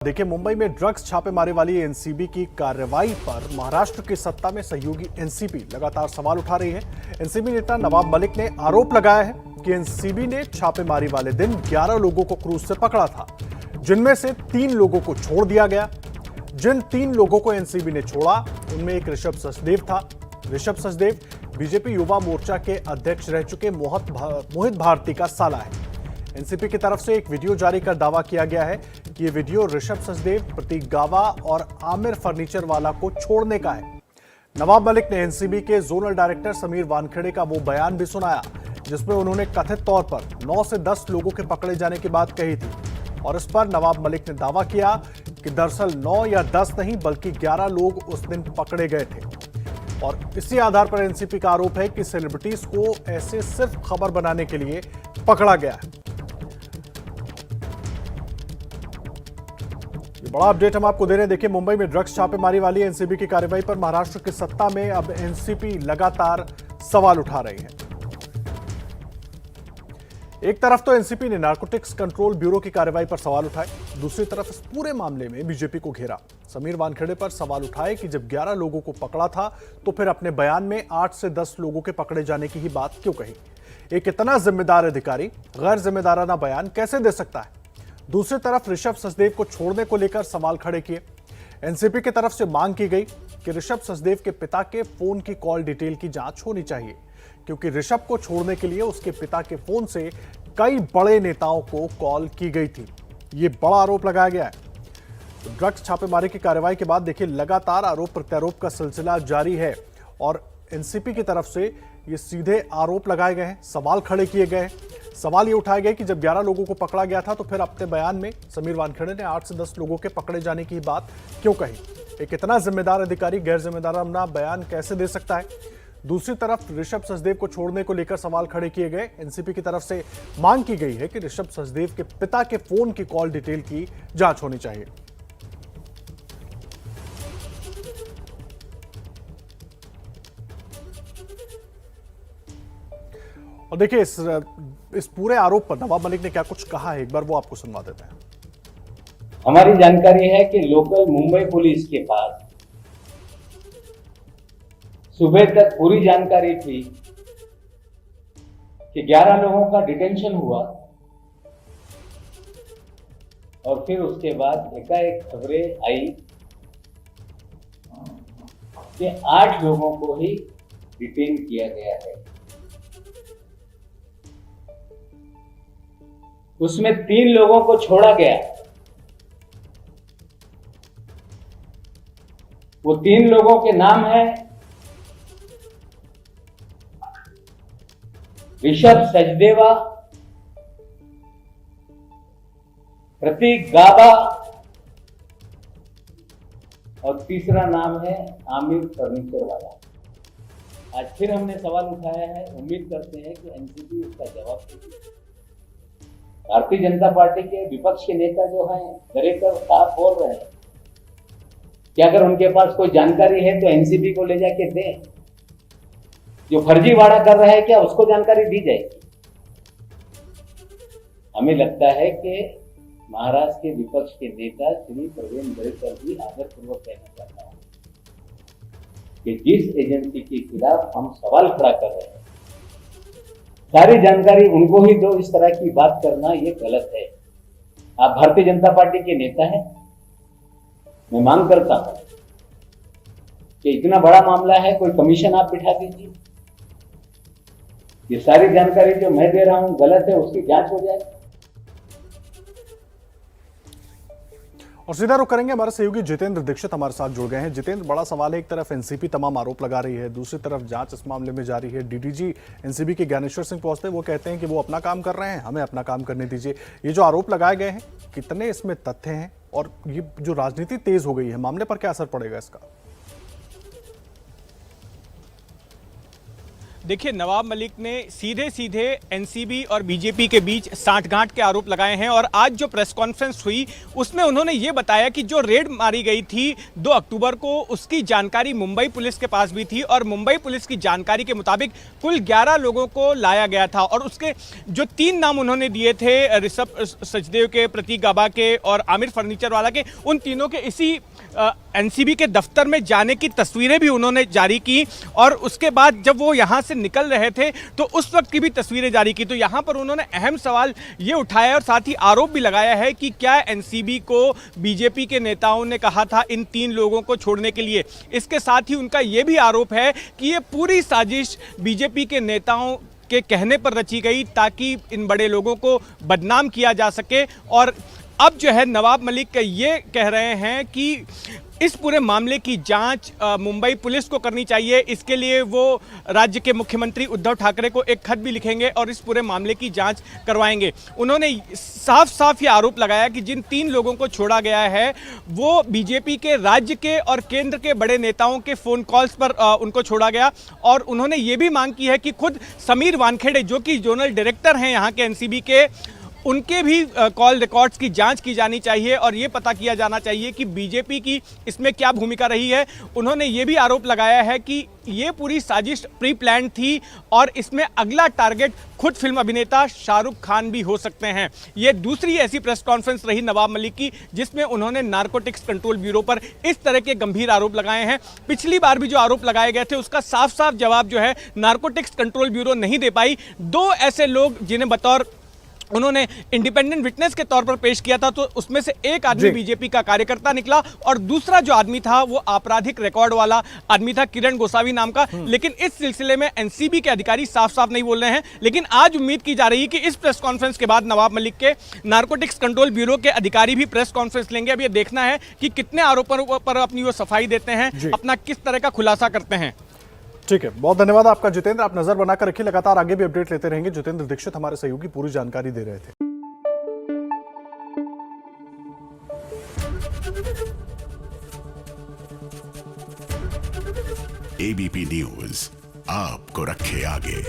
देखिए, मुंबई में ड्रग्स छापेमारी वाली एनसीबी की कार्रवाई पर महाराष्ट्र की सत्ता में सहयोगी एनसीबी लगातार सवाल उठा रही है। एनसीबी नेता नवाब मलिक ने आरोप लगाया है कि एनसीबी ने छापेमारी वाले दिन 11 लोगों को क्रूज से पकड़ा था, जिनमें से 3 लोगों को छोड़ दिया गया। जिन 3 लोगों को एनसीबी ने छोड़ा उनमें एक ऋषभ सचदेव था। ऋषभ सचदेव बीजेपी युवा मोर्चा के अध्यक्ष रह चुके मोहित भारती का साला है। एनसीबी की तरफ से एक वीडियो जारी कर दावा किया गया है कि ये वीडियो ऋषभ सचदेव, प्रतीक गावा और आमिर फर्नीचर वाला को छोड़ने का है। नवाब मलिक ने एनसीबी के जोनल डायरेक्टर समीर वानखेड़े का वो बयान भी सुनाया जिसमें उन्होंने कथित तौर पर 9 से 10 लोगों के पकड़े जाने की बात कही थी, और इस पर नवाब मलिक ने दावा किया कि दरअसल 9 या 10 नहीं बल्कि 11 लोग उस दिन पकड़े गए थे। और इसी आधार पर एनसीबी का आरोप है कि सेलिब्रिटीज को ऐसे सिर्फ खबर बनाने के लिए पकड़ा गया है। बड़ा अपडेट हम आपको दे रहे हैं। देखिए, मुंबई में ड्रग्स छापेमारी वाली एनसीबी की कार्रवाई पर महाराष्ट्र की सत्ता में अब एनसीबी लगातार सवाल उठा रही है। एक तरफ तो एनसीबी ने नारकोटिक्स कंट्रोल ब्यूरो की कार्रवाई पर सवाल उठाए, दूसरी तरफ इस पूरे मामले में बीजेपी को घेरा। समीर वानखेड़े पर सवाल उठाए कि जब 11 लोगों को पकड़ा था तो फिर अपने बयान में 8 से 10 लोगों के पकड़े जाने की ही बात क्यों कही। एक इतना जिम्मेदार अधिकारी गैर जिम्मेदाराना बयान कैसे दे सकता है। दूसरी तरफ ऋषभ सचदेव को छोड़ने को लेकर सवाल खड़े किए। एनसीबी की तरफ से मांग की गई कि ऋषभ सचदेव के पिता के फोन की कॉल डिटेल की जांच होनी चाहिए, क्योंकि ऋषभ को छोड़ने के लिए उसके पिता के फोन से कई बड़े नेताओं को कॉल की गई थी। ये बड़ा आरोप लगाया गया है। तो ड्रग्स छापेमारी की कार्रवाई के बाद देखिए लगातार आरोप प्रत्यारोप का सिलसिला जारी है, और एनसीबी की तरफ से ये सीधे आरोप लगाए गए हैं, सवाल खड़े किए गए हैं। सवाल ये उठाए गए कि जब 11 लोगों को पकड़ा गया था तो फिर अपने बयान में समीर वानखेड़े ने 8 से 10 लोगों के पकड़े जाने की बात क्यों कही। एक इतना जिम्मेदार अधिकारी गैर जिम्मेदाराना बयान कैसे दे सकता है। दूसरी तरफ ऋषभ सचदेव को छोड़ने को लेकर सवाल खड़े किए गए। एनसीबी की तरफ से मांग की गई है कि ऋषभ सचदेव के पिता के फोन की कॉल डिटेल की जांच होनी चाहिए। और देखिए, इस पूरे आरोप पर नवाब मलिक ने क्या कुछ कहा है, एक बार वो आपको सुनवा देते हैं। हमारी जानकारी है कि लोकल मुंबई पुलिस के पास सुबह तक पूरी जानकारी थी कि 11 लोगों का डिटेंशन हुआ, और फिर उसके बाद एकाएक खबरें आई कि 8 लोगों को ही डिटेन किया गया है। उसमें 3 लोगों को छोड़ा गया। वो 3 लोगों के नाम है ऋषभ सचदेवा, प्रतीक गाबा, और तीसरा नाम है आमिर फर्नीचर वाला। आज फिर हमने सवाल उठाया है, उम्मीद करते हैं कि एनसीबी इसका जवाब देगी। भारतीय जनता पार्टी के विपक्ष के नेता जो हैं दरेकर साफ बोल रहे हैं कि अगर उनके पास कोई जानकारी है तो एनसीबी को ले जाके दें। जो फर्जीवाड़ा कर रहा है क्या उसको जानकारी दी जाएगी। हमें लगता है कि महाराष्ट्र के विपक्ष के नेता श्री प्रवीण दरेकर भी आदरपूर्वक कहना चाहता हूं कि जिस एजेंसी के खिलाफ हम सवाल खड़ा कर रहे हैं सारी जानकारी उनको ही दो। इस तरह की बात करना ये गलत है। आप भारतीय जनता पार्टी के नेता हैं, मैं मांग करता हूं कि इतना बड़ा मामला है, कोई कमीशन आप बिठा दीजिए। ये सारी जानकारी जो मैं दे रहा हूं गलत है, उसकी जांच हो जाए। और सीधा रुख करेंगे, हमारे सहयोगी जितेंद्र दीक्षित हमारे साथ जुड़ गए हैं। जितेंद्र, बड़ा सवाल है, एक तरफ एनसीबी तमाम आरोप लगा रही है, दूसरी तरफ जांच इस मामले में जारी है। डीडीजी एनसीबी के ज्ञानेश्वर सिंह पहुंचते हैं, वो कहते हैं कि वो अपना काम कर रहे हैं, हमें अपना काम करने दीजिए। ये जो आरोप लगाए गए हैं, कितने इसमें तथ्य हैं, और ये जो राजनीति तेज हो गई है, मामले पर क्या असर पड़ेगा इसका? देखिए, नवाब मलिक ने सीधे सीधे एनसीबी और बीजेपी के बीच सांठगांठ के आरोप लगाए हैं और आज जो प्रेस कॉन्फ्रेंस हुई उसमें उन्होंने ये बताया कि जो रेड मारी गई थी 2 अक्टूबर को, उसकी जानकारी मुंबई पुलिस के पास भी थी और मुंबई पुलिस की जानकारी के मुताबिक कुल 11 लोगों को लाया गया था और उसके जो 3 नाम उन्होंने दिए थे, ऋषभ सचदेव के, प्रतीक गाबा के और आमिर फर्नीचर वाला के, उन तीनों के इसी एनसीबी के दफ्तर में जाने की तस्वीरें भी उन्होंने जारी की और उसके बाद जब वो यहाँ से निकल रहे थे तो उस वक्त की भी तस्वीरें जारी की। तो यहाँ पर उन्होंने अहम सवाल ये उठाया और साथ ही आरोप भी लगाया है कि क्या एनसीबी को बीजेपी के नेताओं ने कहा था इन 3 लोगों को छोड़ने के लिए। इसके साथ ही उनका ये भी आरोप है कि ये पूरी साजिश बीजेपी के नेताओं के कहने पर रची गई ताकि इन बड़े लोगों को बदनाम किया जा सके। और अब जो है नवाब मलिक ये कह रहे हैं कि इस पूरे मामले की जांच मुंबई पुलिस को करनी चाहिए। इसके लिए वो राज्य के मुख्यमंत्री उद्धव ठाकरे को एक खत भी लिखेंगे और इस पूरे मामले की जांच करवाएंगे। उन्होंने साफ साफ ये आरोप लगाया कि जिन 3 लोगों को छोड़ा गया है वो बीजेपी के राज्य के और केंद्र के बड़े नेताओं के फ़ोन कॉल्स पर उनको छोड़ा गया और उन्होंने ये भी मांग की है कि खुद समीर वानखेड़े जो कि जोनल डायरेक्टर हैं यहाँ के एनसीबी के, उनके भी कॉल रिकॉर्ड्स की जांच की जानी चाहिए और ये पता किया जाना चाहिए कि बीजेपी की इसमें क्या भूमिका रही है। उन्होंने ये भी आरोप लगाया है कि ये पूरी साजिश प्री प्लान थी और इसमें अगला टारगेट खुद फिल्म अभिनेता शाहरुख खान भी हो सकते हैं। ये दूसरी ऐसी प्रेस कॉन्फ्रेंस रही नवाब मलिक की जिसमें उन्होंने नारकोटिक्स कंट्रोल ब्यूरो पर इस तरह के गंभीर आरोप लगाए हैं। पिछली बार भी जो आरोप लगाए गए थे उसका साफ साफ जवाब जो है नारकोटिक्स कंट्रोल ब्यूरो नहीं दे पाई। 2 ऐसे लोग जिन्हें बतौर उन्होंने इंडिपेंडेंट विटनेस के तौर पर पेश किया था तो उसमें से एक आदमी बीजेपी का कार्यकर्ता निकला और दूसरा जो आदमी था वो आपराधिक रिकॉर्ड वाला आदमी था, किरण गोसावी नाम का। लेकिन इस सिलसिले में एनसीबी के अधिकारी साफ साफ नहीं बोल रहे हैं। लेकिन आज उम्मीद की जा रही है कि इस प्रेस कॉन्फ्रेंस के बाद नवाब मलिक के नारकोटिक्स कंट्रोल ब्यूरो के अधिकारी भी प्रेस कॉन्फ्रेंस लेंगे। अब ये देखना है कि कितने आरोपों पर अपनी वो सफाई देते हैं, अपना किस तरह का खुलासा करते हैं। ठीक है, बहुत धन्यवाद आपका जितेंद्र। आप नजर बनाकर रखिए, लगातार आगे भी अपडेट लेते रहेंगे। जितेंद्र दीक्षित हमारे सहयोगी पूरी जानकारी दे रहे थे। एबीपी न्यूज आपको रखे आगे।